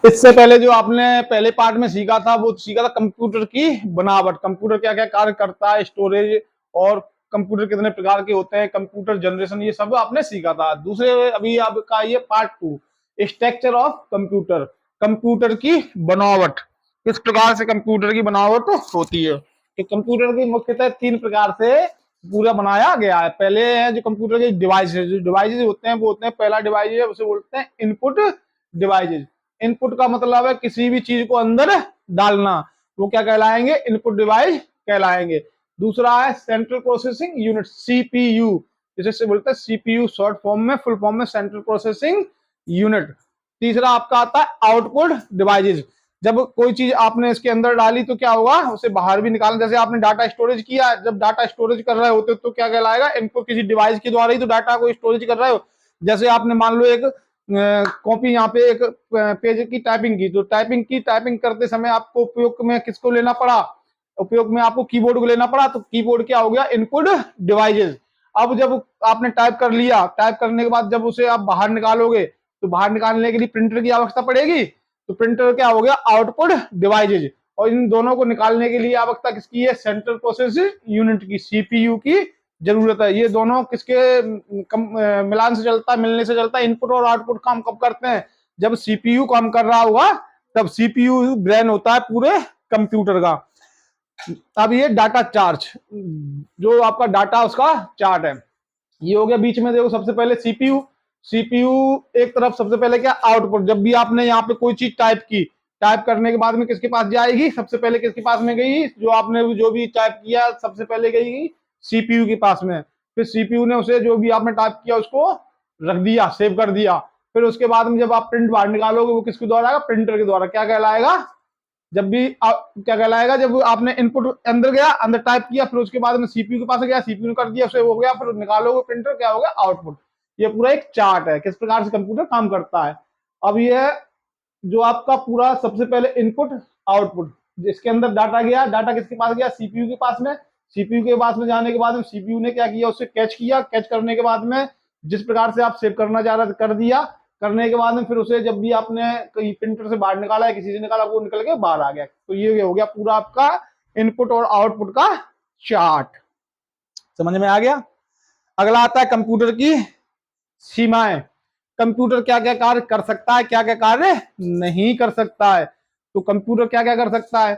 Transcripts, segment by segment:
इससे पहले जो आपने पहले पार्ट में सीखा था वो सीखा था कंप्यूटर की बनावट, कंप्यूटर क्या क्या कार्य करता है, स्टोरेज और कंप्यूटर कितने प्रकार के होते हैं, कंप्यूटर जनरेशन, ये सब आपने सीखा था। दूसरे अभी आपका ये part 2, structure of computer, computer की बनावट, किस प्रकार से कंप्यूटर की बनावट होती है। कि कंप्यूटर की मुख्यतः 3 प्रकार से पूरा बनाया गया है। पहले है जो कंप्यूटर के डिवाइसेज, जो डिवाइसेज होते हैं वो होते हैं, पहला डिवाइस है उसे बोलते हैं इनपुट डिवाइसेज। इनपुट का मतलब है किसी भी चीज को अंदर डालना, वो क्या कहलाएंगे, इनपुट डिवाइस कहलाएंगे। दूसरा है सेंट्रल प्रोसेसिंग यूनिट, सीपीयू, जिसे बोलते हैं सीपीयू शॉर्ट फॉर्म में, फुल फॉर्म में सेंट्रल प्रोसेसिंग यूनिट। तीसरा आपका आता है आउटपुट डिवाइसेज, जब कोई चीज आपने इसके अंदर डाली तो क्या होगा, उसे बाहर भी निकालना। जैसे आपने डाटा स्टोरेज किया, जब डाटा स्टोरेज कर रहे होते तो क्या कहलाएगा, इनको किसी डिवाइस के द्वारा ही तो डाटा को स्टोरेज कर रहे हो। जैसे आपने मान लो एक कॉपी, यहाँ पे एक पेज की टाइपिंग की, तो टाइपिंग करते समय आपको उपयोग में किसको लेना पड़ा, उपयोग में आपको कीबोर्ड को लेना पड़ा, तो कीबोर्ड क्या हो गया, इनपुट डिवाइसेज। अब जब आपने टाइप कर लिया, टाइप करने के बाद जब उसे आप बाहर निकालोगे तो बाहर निकालने के लिए प्रिंटर की आवश्यकता पड़ेगी, तो प्रिंटर क्या हो गया, आउटपुट डिवाइसेज। और इन दोनों को निकालने के लिए आवश्यकता किसकी है, सेंट्रल प्रोसेसिंग यूनिट की, सीपीयू की जरूरत है। ये दोनों किसके मिलान से चलता है, मिलने से चलता है। इनपुट और आउटपुट काम कब करते हैं, जब सीपीयू काम कर रहा होगा, तब सीपीयू ब्रेन होता है पूरे कंप्यूटर का। अब ये डाटा चार्ज, जो आपका डाटा उसका चार्ट है, ये हो गया। बीच में देखो सबसे पहले सीपीयू, सीपीयू एक तरफ, सबसे पहले क्या, आउटपुट। जब भी आपने यहाँ पे कोई चीज टाइप की, टाइप करने के बाद में किसके पास जाएगी, सबसे पहले किसके पास में गई, जो आपने जो भी टाइप किया सबसे पहले गई सीपीयू के पास में। फिर सीपीयू ने उसे जो भी आपने टाइप किया उसको रख दिया, सेव कर दिया। फिर उसके बाद में जब आप प्रिंट बाहर निकालोगे वो किसके द्वारा आएगा, प्रिंटर के द्वारा। क्या कहलाएगा, जब भी क्या कहलाएगा, जब आपने इनपुट अंदर गया, अंदर टाइप किया, फिर उसके बाद में सीपीयू के पास गया, सीपीयू ने कर दिया, उसे हो गया, फिर निकालोगे प्रिंटर, क्या हो गया, आउटपुट। ये पूरा एक चार्ट है किस प्रकार से कंप्यूटर काम करता है। अब ये जो आपका पूरा सबसे पहले इनपुट आउटपुट, जिसके अंदर डाटा गया, डाटा किसके पास गया, सीपीयू के पास में। सीपीयू के पास में जाने के बाद में सीपीयू ने क्या किया, उसे कैच किया, कैच करने के बाद में जिस प्रकार से आप सेव करना चाह रहे कर दिया, करने के बाद में फिर उसे जब भी आपने कहीं प्रिंटर से बाहर निकाला है, किसी से निकाला, वो निकल के बाहर आ गया। तो ये हो गया पूरा आपका इनपुट और आउटपुट का चार्ट। समझ में आ गया। अगला आता है कंप्यूटर की सीमाएं, कंप्यूटर क्या क्या कार्य कर सकता है, क्या क्या कार्य नहीं कर सकता है। तो कंप्यूटर क्या क्या कर सकता है,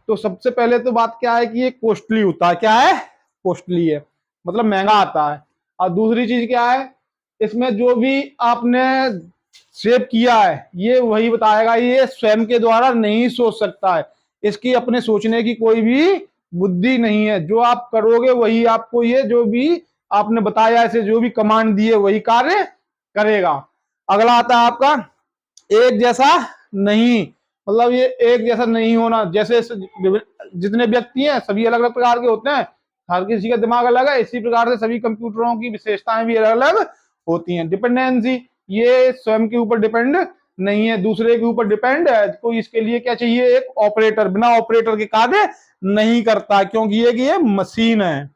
तो सबसे पहले तो बात क्या है कि ये कॉस्टली होता है। क्या है, कॉस्टली है, मतलब महंगा आता है। और दूसरी चीज क्या है, इसमें जो भी आपने सेव किया है ये वही बताएगा, ये स्वयं के द्वारा नहीं सोच सकता है, इसकी अपने सोचने की कोई भी बुद्धि नहीं है। जो आप करोगे वही आपको, ये जो भी आपने बताया, ऐसे जो भी कमांड दिए वही कार्य करेगा। अगला आता है आपका एक जैसा नहीं, मतलब ये एक जैसा नहीं होना। जैसे जितने व्यक्ति हैं सभी अलग अलग प्रकार के होते हैं, हर किसी का दिमाग अलग है, इसी प्रकार से सभी कंप्यूटरों की विशेषताएं भी अलग अलग होती हैं। डिपेंडेंसी, ये स्वयं के ऊपर डिपेंड नहीं है, दूसरे के ऊपर डिपेंड है। कोई इसके लिए क्या चाहिए, एक ऑपरेटर, बिना ऑपरेटर के कार्य नहीं करता, क्योंकि ये मशीन है।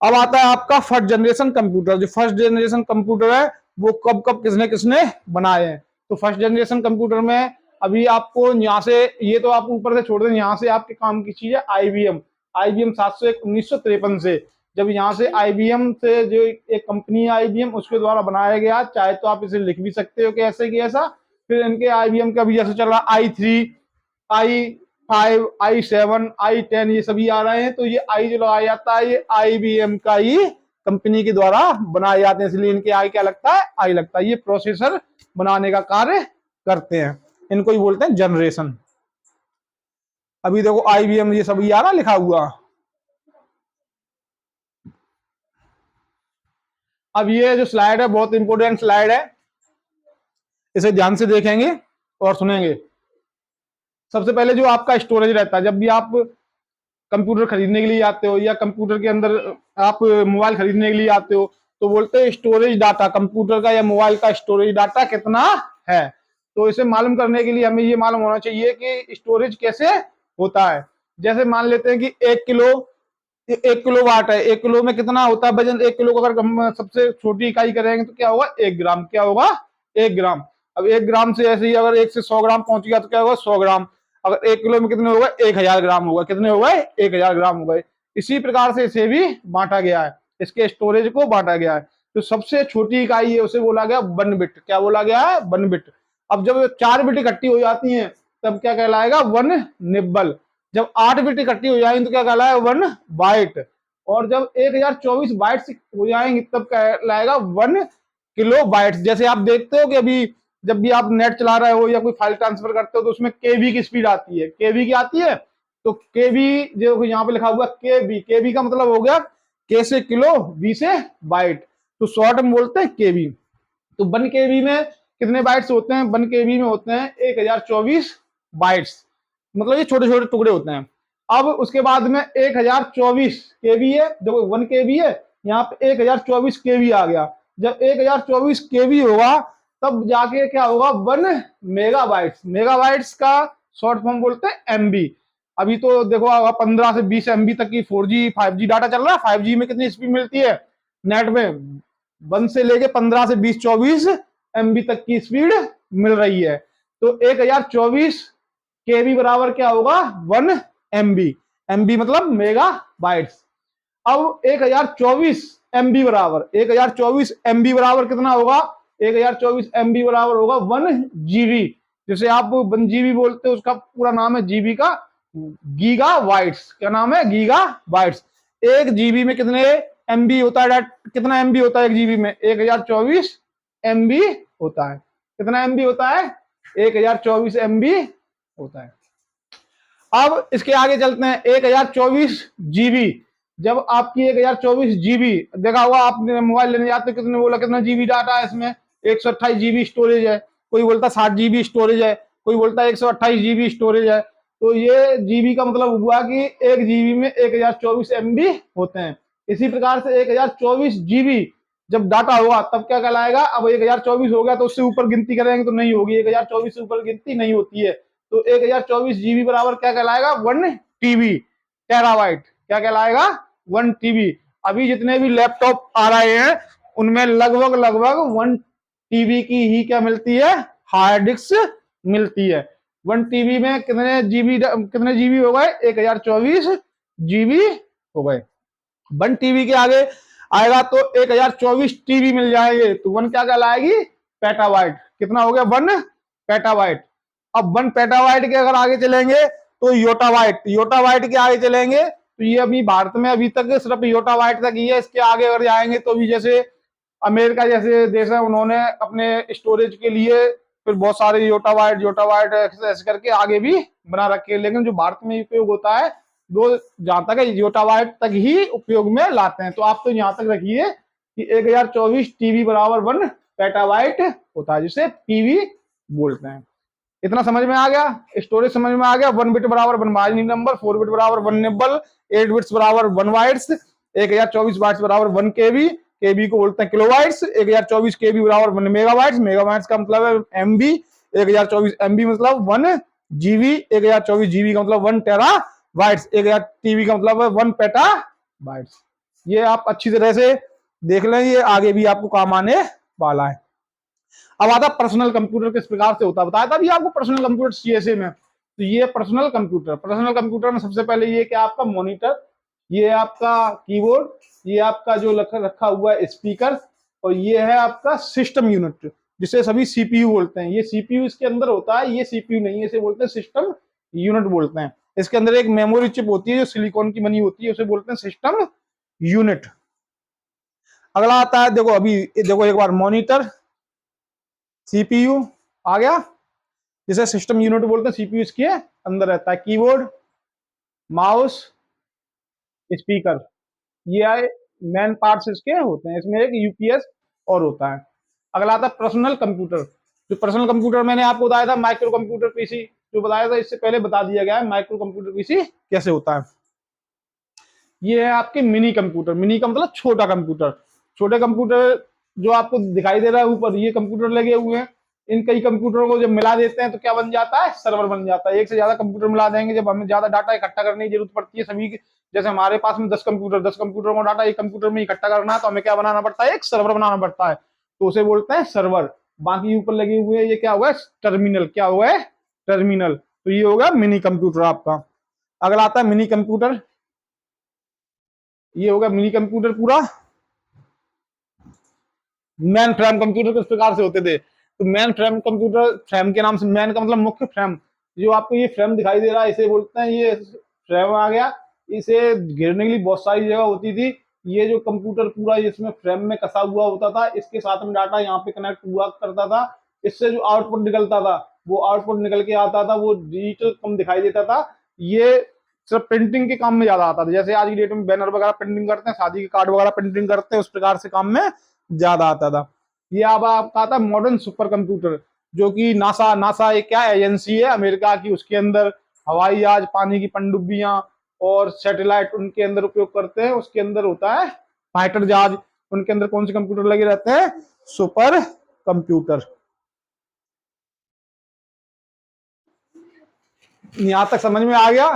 अब आता है आपका फर्स्ट जनरेशन कंप्यूटर। जो फर्स्ट जनरेशन कंप्यूटर है वो कब कब किसने किसने बनाए हैं। तो फर्स्ट जनरेशन कंप्यूटर में अभी आपको यहाँ से, ये तो आप ऊपर से छोड़ दें, यहाँ से आपके काम की चीज है आईबीएम, आईबीएम 701 1953 से। जब यहाँ से आईबीएम से जो एक कंपनी है आईबीएम, उसके द्वारा बनाया गया, चाहे तो आप इसे लिख भी सकते हो कि ऐसे कि ऐसा। फिर इनके आईबीएम का भी जैसे चल रहा i3, i5, i7, i10, ये सभी आ रहे हैं। तो ये आई जो लगाया जाता है ये आईबीएम का ही कंपनी के द्वारा बनाए जाते हैं, इसलिए इनके आई क्या लगता है, आई लगता है। ये प्रोसेसर बनाने का कार्य करते हैं, इनको ही बोलते हैं जनरेशन। अभी देखो आईबीएम ये सभी आ रहा लिखा हुआ। अब ये जो स्लाइड है बहुत इंपॉर्टेंट स्लाइड है, इसे ध्यान से देखेंगे और सुनेंगे। सबसे पहले जो आपका स्टोरेज रहता है, जब भी आप कंप्यूटर खरीदने के लिए आते हो या कंप्यूटर के अंदर आप मोबाइल खरीदने के लिए आते हो, तो बोलते हैं स्टोरेज डाटा, कंप्यूटर का या मोबाइल का स्टोरेज डाटा कितना है। तो इसे मालूम करने के लिए हमें ये मालूम होना चाहिए कि स्टोरेज कैसे होता है। जैसे मान लेते हैं कि 1 किलो वाट है, 1 किलो में कितना होता है वजन, 1 किलो को अगर हम सबसे छोटी इकाई करेंगे तो क्या होगा, 1 ग्राम। क्या होगा, 1 ग्राम। अब 1 ग्राम से ऐसे ही अगर 1 से 100 ग्राम पहुंच गया तो क्या होगा 100 ग्राम। अगर 1 किलो में कितने हो गए 1000 ग्राम हो गए, कितने हो गए 1000 ग्राम हो गए। इसी प्रकार से इसे भी बांटा गया है, इसके स्टोरेज को बांटा गया है। तो सबसे छोटी इकाई है उसे बोला गया 1 बिट। क्या बोला गया है 1 बिट। अब जब 4 बिट इकट्ठी हो जाती हैं तब क्या कहलाएगा 1 निब्बल। जब 8 बिट इकट्ठी हो जाएंगी तो क्या कहलाएगा 1 बाइट। और जब 1024 बाइट्स हो जाएंगी तब कहलाएगा 1 किलो बाइट्स। जैसे आप देखते हो कि अभी जब भी आप नेट चला रहे हो या कोई फाइल ट्रांसफर करते हो तो उसमें केबी की स्पीड आती है, केबी की आती है। तो केबी जो यहाँ पे लिखा हुआ केबी, केबी का मतलब हो गया के से किलो, बी से बाइट, तो शॉर्ट में बोलते हैं केबी। तो 1 केबी में कितने बाइट्स होते हैं 1 केबी में होते हैं 1024 बाइट्स, मतलब ये छोटे छोटे टुकड़े होते हैं। अब उसके बाद में 1024 केबी है, देखो 1 केबी है, यहाँ पे 1024 केबी आ गया। जब 1024 केबी होगा तब जाके क्या होगा 1 मेगाबाइट्स। मेगाबाइट्स का शॉर्ट फॉर्म बोलते हैं एमबी। अभी तो देखो 15 से 20 एमबी तक की 4G 5G डाटा चल रहा है। 5G में कितनी स्पीड मिलती है नेट में 1 से लेके 15 से 20 24 एमबी तक की स्पीड मिल रही है। तो 1024 केबी बराबर क्या होगा 1 एमबी। एमबी मतलब मेगा बाइट्स। अब 1024 एमबी बराबर 1024 एमबी बराबर कितना होगा 1024 एमबी बराबर होगा 1 जीबी। जैसे आप 1 जीबी बोलते हो उसका पूरा नाम है जीबी का गीगा बाइट्स। क्या नाम है गीगा बाइट्स। 1 जीबी में कितने एमबी होता है, कितना एमबी होता है 1 जीबी में 1024 एमबी होता है। कितना एमबी होता है 1024 एमबी होता है। अब इसके आगे चलते हैं 1024 जीबी। जब आपकी 1024 जीबी, देखा होगा आपने मोबाइल लेने जाते कितने बोला कितना जीबी डाटा है इसमें 128 जीबी स्टोरेज है, कोई बोलता 60 जीबी स्टोरेज है, कोई बोलता 128 जीबी स्टोरेज है। तो ये जीबी का मतलब हुआ कि 1 जीबी में 1024 एमबी होते हैं। इसी प्रकार से 1024 जीबी जब डाटा होगा तब क्या कहलाएगा, अब 1024 हो गया तो उससे ऊपर गिनती करेंगे तो नहीं होगी, 1024 से ऊपर गिनती नहीं होती है। तो 1024 जीबी बराबर क्या कहलाएगा 1 टीबी टेराबाइट। क्या कहलाएगा 1 टीबी। अभी जितने भी लैपटॉप आ रहे हैं उनमें लगभग लगभग 1 टीबी की ही क्या मिलती है हार्ड डिस्क मिलती है। 1 टीबी में कितने जीबी हो गए 1024 जीबी हो गए। 1 टीबी के आगे आएगा तो 1024 टीबी मिल जाएंगे तो 1 क्या कहलाएगी पेटाबाइट। कितना हो गया 1 पेटाबाइट। अब 1 पेटाबाइट के अगर आगे चलेंगे तो योटाबाइट, योटाबाइट के आगे चलेंगे तो ये अभी भारत में अभी तक सिर्फ योटाबाइट तक ही है। इसके आगे अगर जाएंगे तो भी जैसे अमेरिका जैसे देश है उन्होंने अपने स्टोरेज के लिए फिर बहुत सारे योटाबाइट योटाबाइट ऐसे करके आगे भी बना रखे हैं, लेकिन जो भारत में उपयोग होता है वो जहां तक है योटाबाइट तक ही उपयोग में लाते हैं। तो आप तो यहाँ तक रखिए कि 1024 टीबी बराबर 1 पेटाबाइट होता है जिसे पीवी बोलते हैं। इतना समझ में आ गया, स्टोरेज समझ में आ गया। 1 बिट बराबर 1 बाइनरी नंबर, 4 बिट बराबर 1 निब्बल, 8 बिट्स बराबर 1 बाइट्स, 1024 बाइट्स बराबर 1 केबी, केबी को बोलते हैं किलोबाइट्स, 1024 केबी बराबर 1 मेगाबाइट्स, मेगाबाइट्स का मतलब है एमबी, 1024 एमबी मतलब 1 जीबी, 1024 जीबी का मतलब 1 टेरा बाइट्स, 1000 टीबी का मतलब है 1 पेटा बाइट्स। ये आप अच्छी तरह से देख लें, ये आगे भी आपको काम आने वाला है। अब आता पर्सनल कंप्यूटर किस प्रकार से होता है, बताया था अभी आपको पर्सनल कंप्यूटर सीएसए में। तो ये पर्सनल कंप्यूटर, पर्सनल कंप्यूटर में सबसे पहले ये क्या आपका मॉनिटर, ये आपका कीबोर्ड, ये आपका जो रखा हुआ है स्पीकर, और ये है आपका सिस्टम यूनिट जिसे सभी सीपीयू बोलते हैं। ये सीपीयू इसके अंदर होता है, ये सीपीयू नहीं है, इसे बोलते हैं सिस्टम यूनिट बोलते हैं। इसके अंदर एक मेमोरी चिप होती है जो सिलिकॉन की बनी होती है, उसे बोलते हैं सिस्टम यूनिट। अगला आता है देखो, अभी देखो एक बार मॉनिटर, सीपीयू आ गया जिसे सिस्टम यूनिट बोलते हैं, सीपीयू इसके अंदर रहता है, कीबोर्ड, माउस, स्पीकर, ये आए मेन पार्ट्स इसके होते हैं। इसमें एक यूपीएस और होता है। अगला आता है पर्सनल कंप्यूटर। जो पर्सनल कंप्यूटर मैंने आपको बताया था माइक्रो कंप्यूटर पीसी जो बताया था, इससे पहले बता दिया गया है माइक्रो कंप्यूटर पीसी कैसे होता है। ये है आपके मिनी कंप्यूटर, मिनी का मतलब छोटा कंप्यूटर। छोटे कंप्यूटर जो आपको दिखाई दे रहा है ऊपर, ये कंप्यूटर लगे हुए हैं। इन कई कंप्यूटरों को जब मिला देते हैं तो क्या बन जाता है, सर्वर बन जाता है। एक से ज्यादा कंप्यूटर मिला देंगे, जब हमें ज्यादा डाटा इकट्ठा करने की जरूरत पड़ती है सभी की, जैसे हमारे पास में 10 कंप्यूटर को डाटा एक कंप्यूटर में इकट्ठा करना है तो हमें क्या बनाना पड़ता है, एक सर्वर बनाना पड़ता है, तो उसे बोलते हैं सर्वर। बाकी ऊपर लगे हुए हैं, ये क्या हुआ, टर्मिनल, क्या हुआ है, टर्मिनल। तो ये होगा मिनी कंप्यूटर आपका। अगला आता है मिनी कंप्यूटर, ये होगा मिनी कंप्यूटर पूरा। मैन फ्रेम कंप्यूटर किस प्रकार से होते थे, तो मैन फ्रेम कंप्यूटर, फ्रेम के नाम से, मैन का मतलब मुख्य, फ्रेम, जो आपको ये फ्रेम दिखाई दे रहा है इसे बोलते हैं, ये फ्रेम आ गया। इसे घेरने के लिए बहुत सारी जगह होती थी। ये जो कंप्यूटर पूरा इसमें फ्रेम में कसा हुआ होता था, इसके साथ में डाटा यहाँ पे कनेक्ट हुआ करता था। इससे जो आउटपुट निकलता था, वो आउटपुट निकल के आता था, वो डिजिटल कम दिखाई देता था। ये सिर्फ प्रिंटिंग के काम में ज्यादा आता था, जैसे आज की डेट में बैनर वगैरह प्रिंटिंग करते हैं, शादी के कार्ड वगैरह प्रिंटिंग करते हैं, उस प्रकार से काम में ज्यादा आता था। ये अब आपका आता है मॉडर्न सुपर कंप्यूटर, जो कि नासा, नासा एक क्या एजेंसी है अमेरिका की, उसके अंदर हवाई जहाज, पानी की पनडुब्बियां और सैटेलाइट उनके अंदर उपयोग करते हैं। उसके अंदर होता है फाइटर जहाज, उनके अंदर कौन से कंप्यूटर लगे रहते हैं, सुपर कंप्यूटर। यहां तक समझ में आ गया।